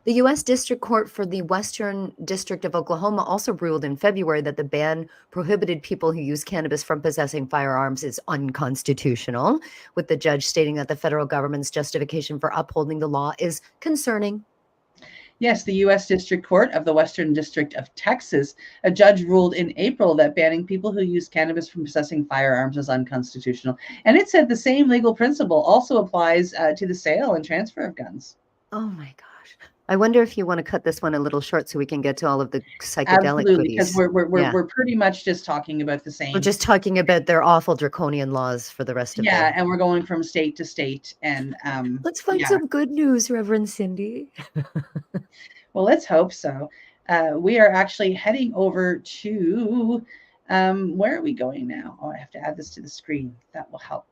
The U.S. District Court for the Western District of Oklahoma also ruled in February that the ban prohibited people who use cannabis from possessing firearms is unconstitutional, with the judge stating that the federal government's justification for upholding the law is concerning. Yes, the U.S. District Court of the Western District of Texas, a judge ruled in April that banning people who use cannabis from possessing firearms is unconstitutional. And it said the same legal principle also applies to the sale and transfer of guns. Oh my gosh. I wonder if you want to cut this one a little short so we can get to all of the psychedelic Absolutely, goodies. because we're pretty much just talking about the same. We're just talking about their awful draconian laws for the rest of Yeah, and we're going from state to state, and let's find some good news, Reverend Cindy. Well, let's hope so. We are actually heading over to where are we going now? Oh, I have to add this to the screen. That will help.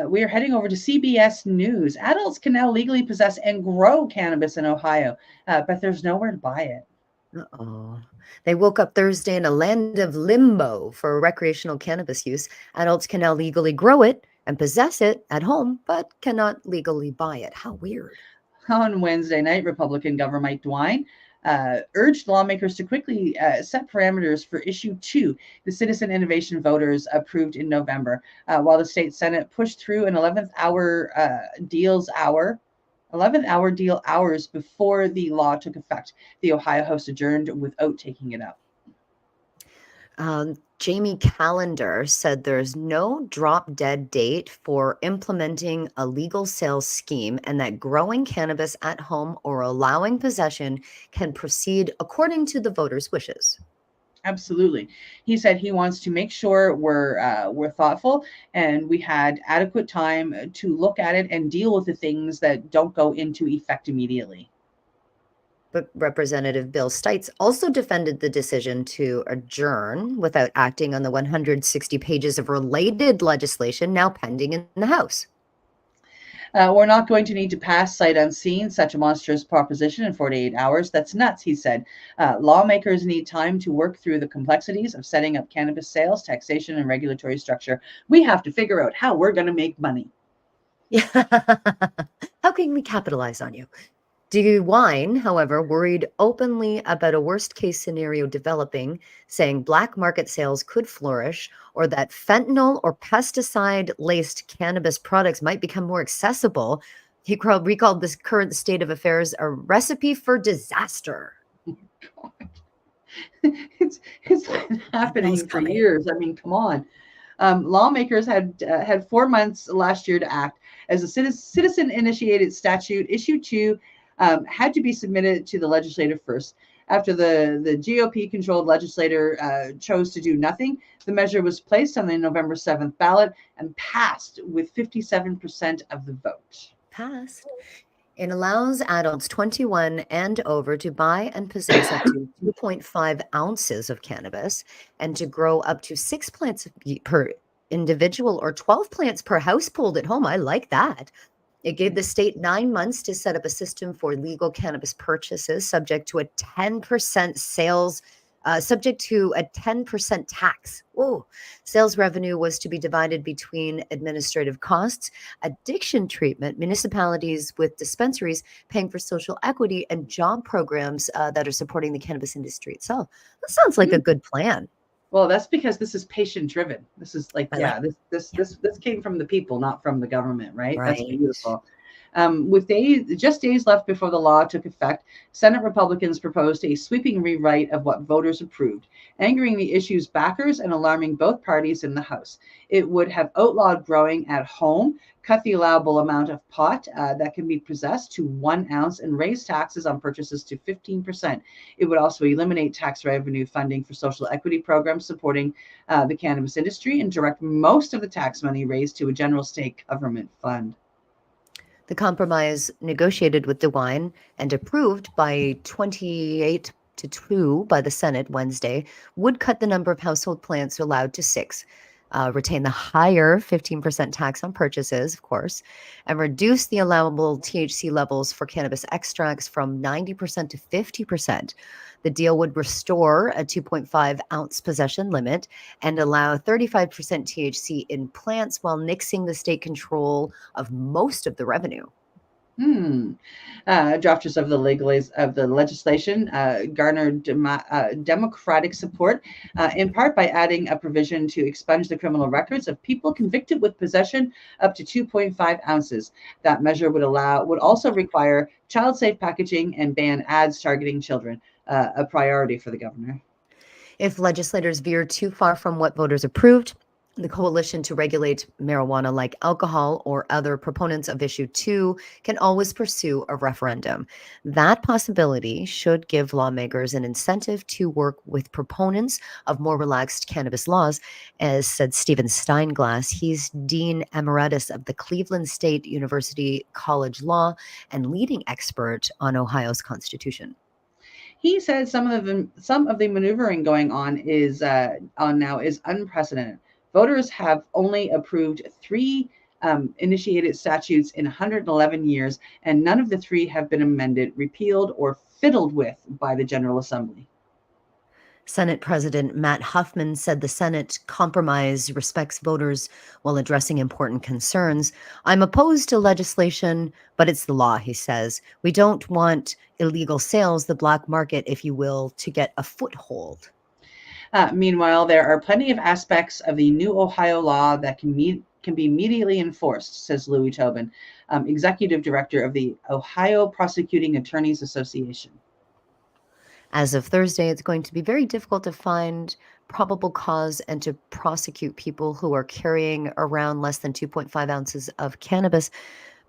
We are heading over to CBS News. Adults can now legally possess and grow cannabis in Ohio, but there's nowhere to buy it. Uh-oh. They woke up Thursday in a land of limbo for recreational cannabis use. Adults can now legally grow it and possess it at home, but cannot legally buy it. How weird. On Wednesday night, Republican Governor Mike DeWine urged lawmakers to quickly set parameters for Issue 2, the Citizen Innovation Voters approved in November, while the state Senate pushed through an 11th hour deals hour 11-hour deal hours before the law took effect. The Ohio House adjourned without taking it up. Jamie Callender said there's no drop dead date for implementing a legal sales scheme and that growing cannabis at home or allowing possession can proceed according to the voters' wishes. Absolutely. He said he wants to make sure we're thoughtful and we had adequate time to look at it and deal with the things that don't go into effect immediately. But Representative Bill Stites also defended the decision to adjourn without acting on the 160 pages of related legislation now pending in the House. We're not going to need to pass sight unseen such a monstrous proposition in 48 hours. That's nuts, he said. Lawmakers need time to work through the complexities of setting up cannabis sales, taxation, and regulatory structure. We have to figure out how we're going to make money. Yeah. How can we capitalize on you? DeWine, however, worried openly about a worst-case scenario developing, saying black market sales could flourish or that fentanyl or pesticide-laced cannabis products might become more accessible. He recalled this current state of affairs a recipe for disaster. It's been happening for years. I mean, come on. Lawmakers had 4 months last year to act. As a citizen-initiated statute, issue 2 had to be submitted to the legislature first. After the GOP-controlled legislature chose to do nothing, the measure was placed on the November 7th ballot and passed with 57% of the vote. Passed. It allows adults 21 and over to buy and possess up to 2.5 ounces of cannabis and to grow up to 6 plants per individual or 12 plants per household at home. I like that. It gave the state 9 months to set up a system for legal cannabis purchases subject to a 10% tax. Whoa. Sales revenue was to be divided between administrative costs, addiction treatment, municipalities with dispensaries paying for social equity, and job programs that are supporting the cannabis industry itself. That sounds like a good plan. Well, that's because this is patient driven. This is like, this came from the people, not from the government, right? That's beautiful. With just days left before the law took effect, Senate Republicans proposed a sweeping rewrite of what voters approved, angering the issue's backers and alarming both parties in the House. It would have outlawed growing at home, cut the allowable amount of pot that can be possessed to 1 ounce, and raise taxes on purchases to 15%. It would also eliminate tax revenue funding for social equity programs supporting the cannabis industry and direct most of the tax money raised to a general state government fund. The compromise, negotiated with DeWine and approved by 28-2 by the Senate Wednesday, would cut the number of household plants allowed to 6, retain the higher 15% tax on purchases, of course, and reduce the allowable THC levels for cannabis extracts from 90% to 50%. The deal would restore a 2.5 ounce possession limit and allow 35% THC in plants while nixing the state control of most of the revenue. Drafters of the legislation garnered Democratic support, in part by adding a provision to expunge the criminal records of people convicted with possession up to 2.5 ounces. That measure would also require child-safe packaging and ban ads targeting children, a priority for the governor. If legislators veer too far from what voters approved, the Coalition to Regulate Marijuana like Alcohol or other proponents of issue 2 can always pursue a referendum. That possibility should give lawmakers an incentive to work with proponents of more relaxed cannabis laws, as said Stephen Steinglass. He's Dean Emeritus of the Cleveland State University College Law and leading expert on Ohio's Constitution. He said some of the maneuvering going on now is unprecedented. Voters have only approved 3 initiated statutes in 111 years, and none of the 3 have been amended, repealed, or fiddled with by the General Assembly. Senate President Matt Huffman said the Senate compromise respects voters while addressing important concerns. I'm opposed to legislation, but it's the law, he says. We don't want illegal sales, the black market, if you will, to get a foothold. Meanwhile, there are plenty of aspects of the new Ohio law that can meet can be immediately enforced, says Louis Tobin, executive director of the Ohio Prosecuting Attorneys Association. As of Thursday, it's going to be very difficult to find probable cause and to prosecute people who are carrying around less than 2.5 ounces of cannabis.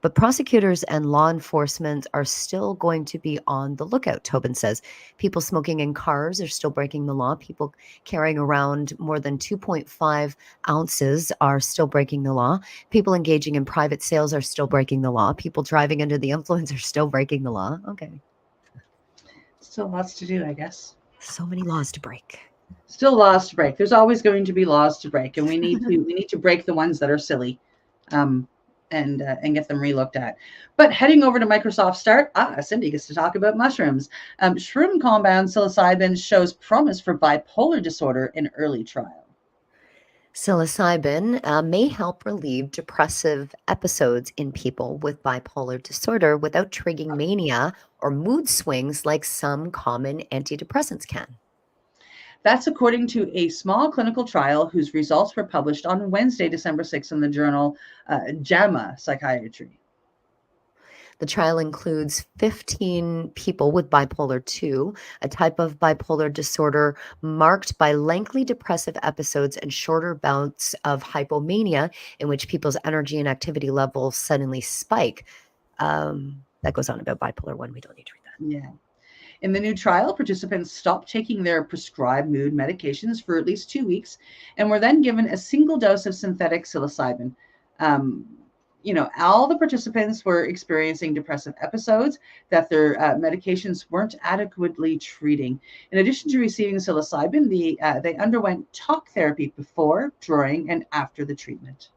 But prosecutors and law enforcement are still going to be on the lookout, Tobin says. People smoking in cars are still breaking the law. People carrying around more than 2.5 ounces are still breaking the law. People engaging in private sales are still breaking the law. People driving under the influence are still breaking the law. Okay. Still lots to do, I guess. So many laws to break. Still laws to break. There's always going to be laws to break, and we need to break the ones that are silly, and get them relooked at. But heading over to Microsoft Start, Cindy gets to talk about mushrooms. Shroom compound psilocybin shows promise for bipolar disorder in early trial. Psilocybin may help relieve depressive episodes in people with bipolar disorder without triggering mania or mood swings like some common antidepressants can. That's according to a small clinical trial whose results were published on Wednesday, December 6th in the journal JAMA Psychiatry. The trial includes 15 people with bipolar 2, a type of bipolar disorder marked by lengthy depressive episodes and shorter bouts of hypomania in which people's energy and activity levels suddenly spike. That goes on about bipolar 1. We don't need to read that. Yeah. In the new trial, participants stopped taking their prescribed mood medications for at least 2 weeks and were then given a single dose of synthetic psilocybin. All the participants were experiencing depressive episodes that their medications weren't adequately treating. In addition to receiving psilocybin, they underwent talk therapy before, during, and after the treatment.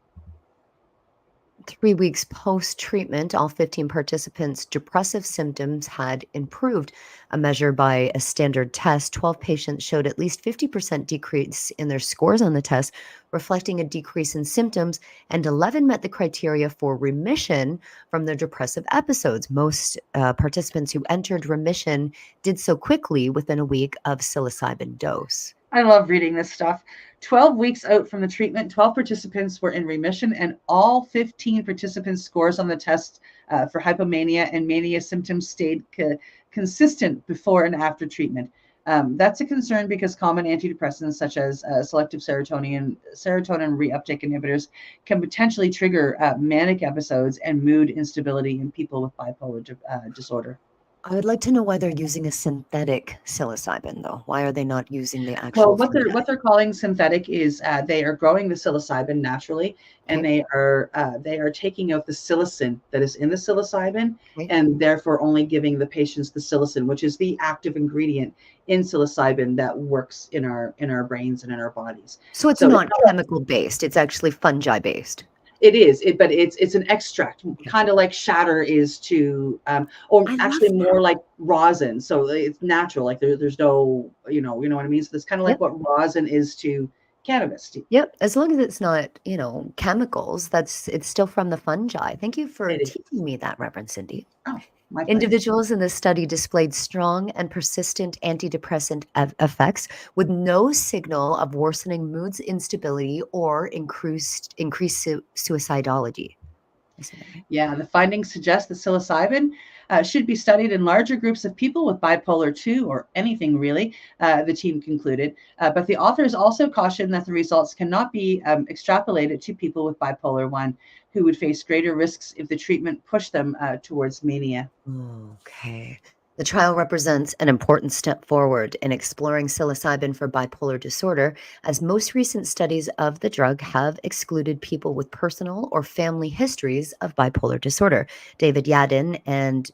3 weeks post-treatment, all 15 participants' depressive symptoms had improved. A measure by a standard test, 12 patients showed at least 50% decrease in their scores on the test, reflecting a decrease in symptoms, and 11 met the criteria for remission from their depressive episodes. Most participants who entered remission did so quickly within a week of psilocybin dose. I love reading this stuff. 12 weeks out from the treatment, 12 participants were in remission, and all 15 participants' scores on the test for hypomania and mania symptoms stayed consistent before and after treatment. That's a concern because common antidepressants such as selective serotonin reuptake inhibitors can potentially trigger manic episodes and mood instability in people with bipolar disorder. I would like to know why they're using a synthetic psilocybin, though. Why are they not using the actual? Well, what they're calling synthetic is they are growing the psilocybin naturally, and they are taking out the psilocin that is in the psilocybin, and therefore only giving the patients the psilocin, which is the active ingredient in psilocybin that works in our brains and in our bodies. So it's not chemical based; it's actually fungi based. It is, but it's an extract, kind of like shatter is to, or actually more like rosin. So it's natural, like there's no, you know what I mean. So it's kind of like what rosin is to cannabis. Yep, as long as it's not, chemicals. It's still from the fungi. Thank you for teaching me that, Reverend Cindy. Oh. Individuals in this study displayed strong and persistent antidepressant effects with no signal of worsening moods instability or increased suicidality. Yeah, the findings suggest that psilocybin should be studied in larger groups of people with bipolar 2 or anything really, the team concluded. But the authors also cautioned that the results cannot be extrapolated to people with bipolar 1 who would face greater risks if the treatment pushed them towards mania. Okay. The trial represents an important step forward in exploring psilocybin for bipolar disorder, as most recent studies of the drug have excluded people with personal or family histories of bipolar disorder. David Yadin and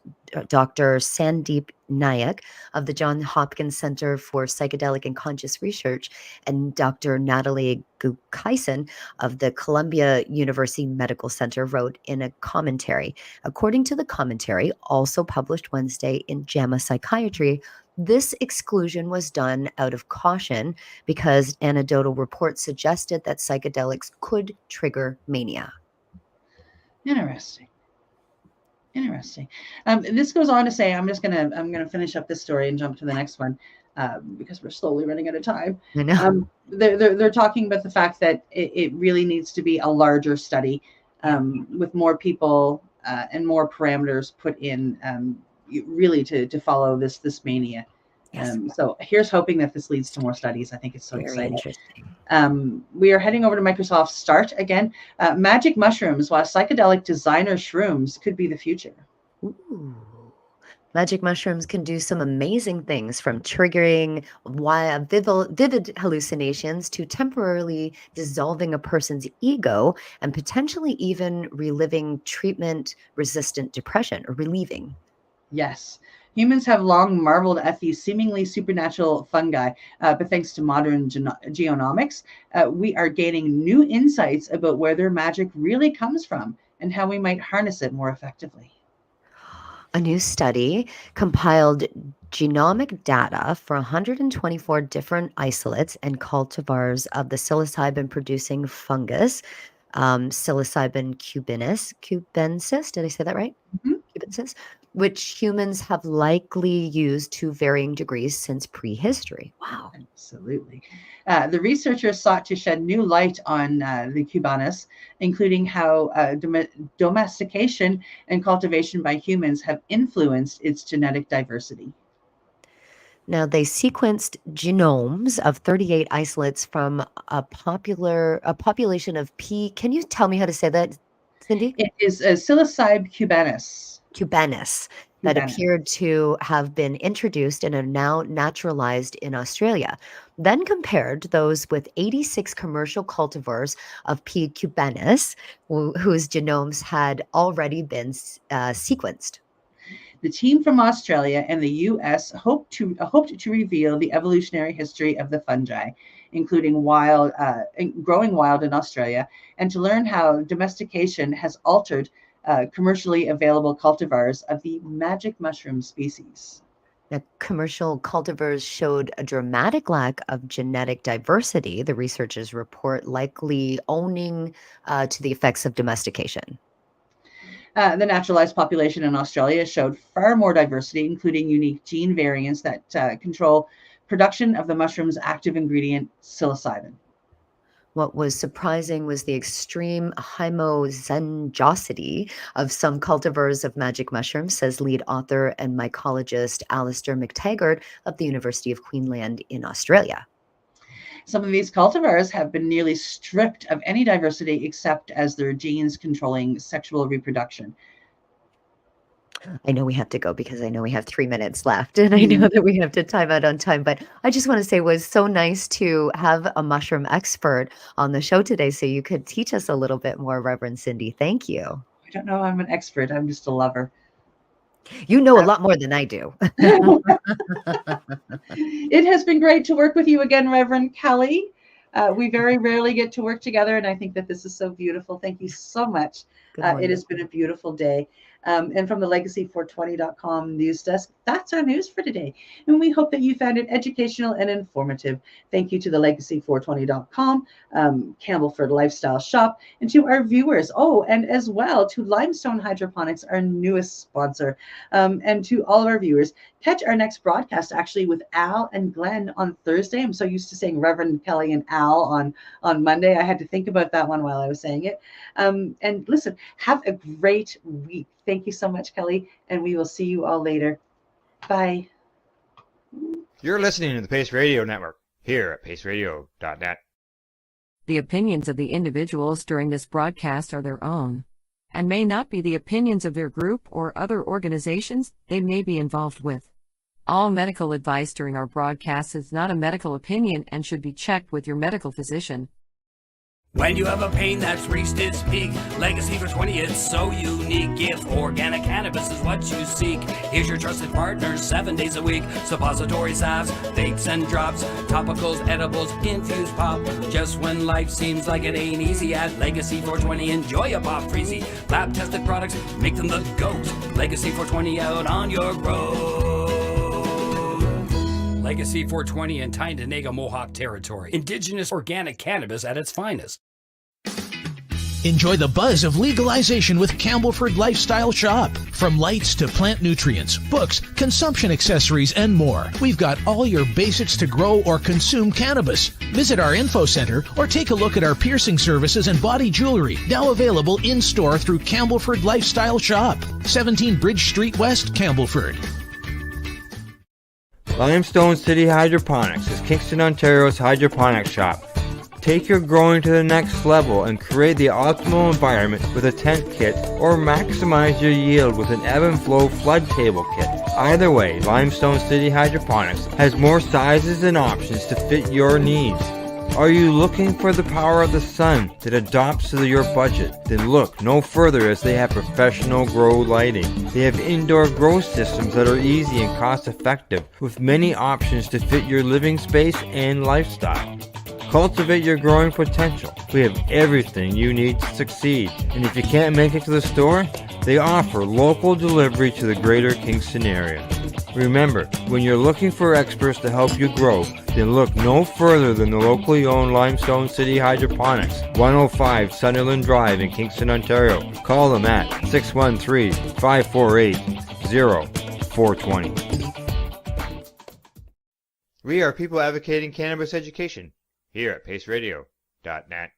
Dr. Sandeep Nayak of the Johns Hopkins Center for Psychedelic and Conscious Research and Dr. Natalie Gukaisen of the Columbia University Medical Center wrote in a commentary. According to the commentary, also published Wednesday in JAMA Psychiatry, this exclusion was done out of caution because anecdotal reports suggested that psychedelics could trigger mania. Interesting. This goes on to say, I'm gonna finish up this story and jump to the next one. because we're slowly running out of time. I know. They're talking about the fact that it really needs to be a larger study with more people and more parameters put in, really to follow this mania. Yes. So here's hoping that this leads to more studies. I think it's so Very exciting. interesting. We are heading over to Microsoft Start again. Magic mushrooms, while psychedelic designer shrooms could be the future. Ooh. Magic mushrooms can do some amazing things, from triggering vivid hallucinations to temporarily dissolving a person's ego and potentially even reliving treatment-resistant depression or relieving. Yes. Humans have long marveled at these seemingly supernatural fungi, but thanks to modern genomics, we are gaining new insights about where their magic really comes from and how we might harness it more effectively. A new study compiled genomic data for 124 different isolates and cultivars of the psilocybin-producing fungus, Psilocybin cubensis. Did I say that right? Mhm. Cubensis, which humans have likely used to varying degrees since prehistory. Wow. Absolutely. The researchers sought to shed new light on the cubanus, including how domestication and cultivation by humans have influenced its genetic diversity. Now, they sequenced genomes of 38 isolates from a population of P. Can you tell me how to say that, Cindy? It is a psilocybe cubanus. Cubanus, that appeared to have been introduced and are now naturalized in Australia. Then compared those with 86 commercial cultivars of P. cubanus, whose genomes had already been sequenced. The team from Australia and the US hoped to reveal the evolutionary history of the fungi, including growing wild in Australia, and to learn how domestication has altered commercially available cultivars of the magic mushroom species. Now, commercial cultivars showed a dramatic lack of genetic diversity, the researchers report, likely owing to the effects of domestication. The naturalized population in Australia showed far more diversity, including unique gene variants that control production of the mushroom's active ingredient, psilocybin. What was surprising was the extreme homozygosity of some cultivars of magic mushrooms, says lead author and mycologist Alistair McTaggart of the University of Queensland in Australia. Some of these cultivars have been nearly stripped of any diversity except as their genes controlling sexual reproduction. I know we have to go because I know we have 3 minutes left, and I know that we have to time out on time, but I just want to say it was so nice to have a mushroom expert on the show today so you could teach us a little bit more, Reverend Cindy. Thank you. I don't know, I'm an expert. I'm just a lover. You know a lot more than I do. It has been great to work with you again, Reverend Kelly. We very rarely get to work together, and I think that this is so beautiful. Thank you so much. It has been a beautiful day. And from the legacy420.com news desk, that's our news for today. And we hope that you found it educational and informative. Thank you to the legacy420.com, Campbellford Lifestyle Shop, and to our viewers. Oh, and as well to Limestone Hydroponics, our newest sponsor. And to all of our viewers, catch our next broadcast actually with Al and Glenn on Thursday. I'm so used to saying Reverend Kelly and Al on Monday. I had to think about that one while I was saying it. And listen, have a great week. Thank you so much, Kelly, and we will see you all later. Bye. You're listening to the Pace Radio Network here at paceradio.net. The opinions of the individuals during this broadcast are their own, and may not be the opinions of their group or other organizations they may be involved with. All medical advice during our broadcast is not a medical opinion and should be checked with your medical physician. When you have a pain that's reached its peak, legacy for 20, it's so unique. If organic cannabis is what you seek, here's your trusted partner 7 days a week. Suppository salves, vapes and drops, topicals, edibles, infused pop. Just when life seems like it ain't easy, at Legacy 420 enjoy a pop freezy. Lab tested products, make them the GOAT. Legacy 420 out on your road. Legacy 420 in Tyndonega Mohawk territory. Indigenous organic cannabis at its finest. Enjoy the buzz of legalization with Campbellford Lifestyle Shop. From lights to plant nutrients, books, consumption accessories, and more, we've got all your basics to grow or consume cannabis. Visit our info center or take a look at our piercing services and body jewelry, now available in-store through Campbellford Lifestyle Shop, 17 Bridge Street West, Campbellford. Limestone City Hydroponics is Kingston, Ontario's hydroponics shop. Take your growing to the next level and create the optimal environment with a tent kit, or maximize your yield with an ebb and flow flood table kit. Either way, Limestone City Hydroponics has more sizes and options to fit your needs. Are you looking for the power of the sun that adapts to your budget? Then look no further, as they have professional grow lighting. They have indoor grow systems that are easy and cost effective, with many options to fit your living space and lifestyle. Cultivate your growing potential. We have everything you need to succeed. And if you can't make it to the store, they offer local delivery to the greater Kingston area. Remember, when you're looking for experts to help you grow, then look no further than the locally owned Limestone City Hydroponics, 105 Sunderland Drive in Kingston, Ontario. Call them at 613-548-0420. We are people advocating cannabis education here at paceradio.net.